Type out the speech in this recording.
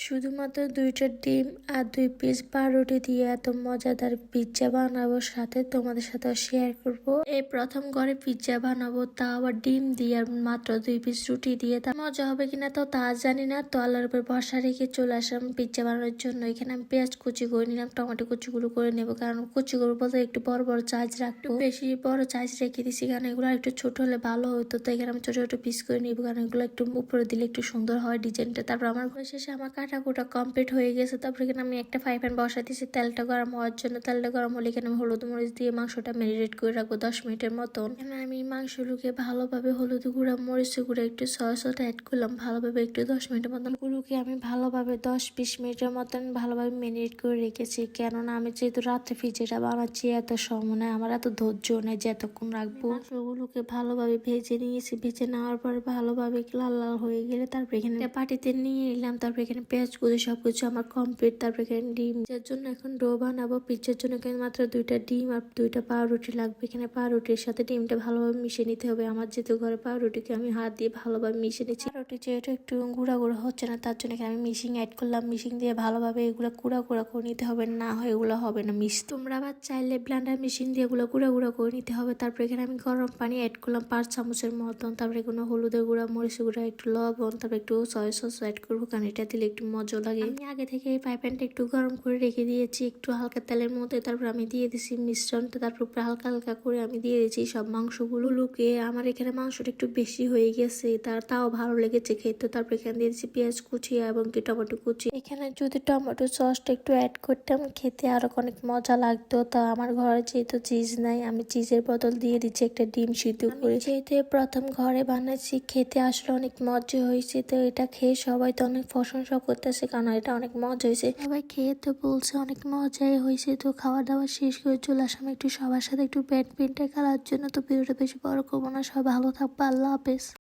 শুধুমাত্র 2টা ডিম আর 2 পিস পাউরুটি দিয়ে এত মজাদার পিৎজা বানাবো, সাথে তোমাদের সাথে শেয়ার করব। এই প্রথম ঘরে পিৎজা বানাবো, তা আবার ডিম দিয়ে আর মাত্র 2 পিস রুটি দিয়ে। তা মজা হবে কিনা তো তা জানি না। তো আল্লাহর উপর ভরসা রেখে চলে আসলাম পিৎজা বানানোর জন্য। এখানে আমি পেঁয়াজ কুচি করে নিলাম, টমেটো কুচিগুলো করে নেবো, কারণ কুচিগুলো বলতে একটু বড় বড় সাইজ রাখবো, বেশি বড় সাইজ রেখে দিছি কারণ এগুলো একটু ছোট হলে ভালো হতো। তো এখানে আমি ছোট ছোট পিস করে নিবো, কারণ এগুলো একটু উপরে দিলে একটু সুন্দর হয় ডিজাইনটা। তারপর আমার শেষে আমার কাটা কুটা কমপ্লিট হয়ে গেছে। তারপর এখানে আমি একটা ফ্রাই প্যান বসাই দিয়েছি তেলটা গরম হওয়ার জন্য। তেলটা গরম হলে এখানে আমি হলুদ মরিচ দিয়ে মাংসটা ম্যারিনেট করে রাখবো 10 মিনিটের মতন। এখানে আমি মাংসগুলোকে ভালোভাবে হলুদ গুঁড়া মরিচ গুঁড়া একটু সসটা অ্যাড করলাম, ভালোভাবে একটু 10 মিনিটের মতন। গুলোকে আমি ভালোভাবে 10-20 মিনিটের মতন ভালোভাবে ম্যারিনেট করে রেখেছি, কেননা আমি যেহেতু রাত্রে ফ্রিজেটা বানাচ্ছি, এত সময় নেই আমার, এত ধৈর্য নেই যে এতক্ষণ রাখবো। মাংসগুলোকে ভালোভাবে ভেজে নিয়েছি, ভেজে নেওয়ার পর ভালোভাবে লাল লাল হয়ে গেলে তারপর এখানে পাটিতে নিয়ে নিলাম। তারপর এখানে পেঁয়াজ কুচি সবকিছু আমার কমপ্লিট। তারপর এখানে ডিম, যার জন্য এখন ডো বানাবো পিৎজার জন্য। এখানে মাত্র 2টা ডিম আর 2টা পাউরুটি লাগবে। এখানে পাউরুটির সাথে ডিমটা ভালোভাবে মিশিয়ে নিতে হবে। আমার যেহেতু ঘরে পাউরুটিকে আমি হাত দিয়ে ভালোভাবে মিশিয়ে নিচ্ছি। পাউরুটি যেহেতু একটু গুঁড়া গুঁড়া হচ্ছে না, তার জন্য এখানে আমি মিশিং অ্যাড করলাম। মিশিং দিয়ে ভালোভাবে এগুলো গুঁড়া গুঁড়া করে নিতে হবে, না হয় এগুলো হবে না মিক্স। তোমরা আবার চাইলে ব্লেন্ডার মেশিন দিয়ে এগুলো গুঁড়া গুঁড়া করে নিতে হবে। তারপর এখানে আমি গরম পানি অ্যাড করলাম 5 চামচের মতন। তারপরে এগুলো হলুদের গুঁড়া, মরিচ গুঁড়া, একটু লবণ, তারপর একটু সয়া সস অ্যাড করবো, কারণ এটা দিলে একটু মজা লাগে। আমি আগে থেকে এই ফ্রাই প্যানটা একটু গরম করে রেখে দিয়েছি একটু হালকা তেলের মধ্যে। তারপর আমি দিয়ে দিচ্ছি মিশ্রণটা, তারপর উপরে হালকা হালকা করে আমি দিয়ে দিচ্ছি সব মাংসগুলোকে। আমার এখানে মাংসটা একটু বেশি হয়ে গেছে, তাও ভালো লেগেছে খেতে। তারপর এখানে দিয়ে দিচ্ছি পেঁয়াজ কুচি এবং কি টমেটো কুচি। এখানে যদি টমেটো সসটা একটু অ্যাড করতাম খেতে আরো অনেক মজা লাগতো। তা আমার ঘরে যেহেতু চিজ নাই, আমি চিজের বদল দিয়ে দিচ্ছি একটা ডিম সিদ্ধ করে। যেহেতু প্রথম ঘরে বানাচ্ছি, খেতে আসলে অনেক মজা হয়েছে। তো এটা খেয়ে সবাই তো অনেক প্রশংসা করতেছে, কারণ এটা অনেক মজা হয়েছে। সবাই খেয়ে তো বলছে অনেক মজাই হয়েছে। তো খাওয়া দাওয়া শেষ করে চলে আসলাম একটু সবার সাথে একটু ব্যাডমিন্টন খেলার জন্য। তো ভিডিওটা বেশি বড় করবো না, সবাই ভালো থাকবো, আল্লাহ হাফেজ।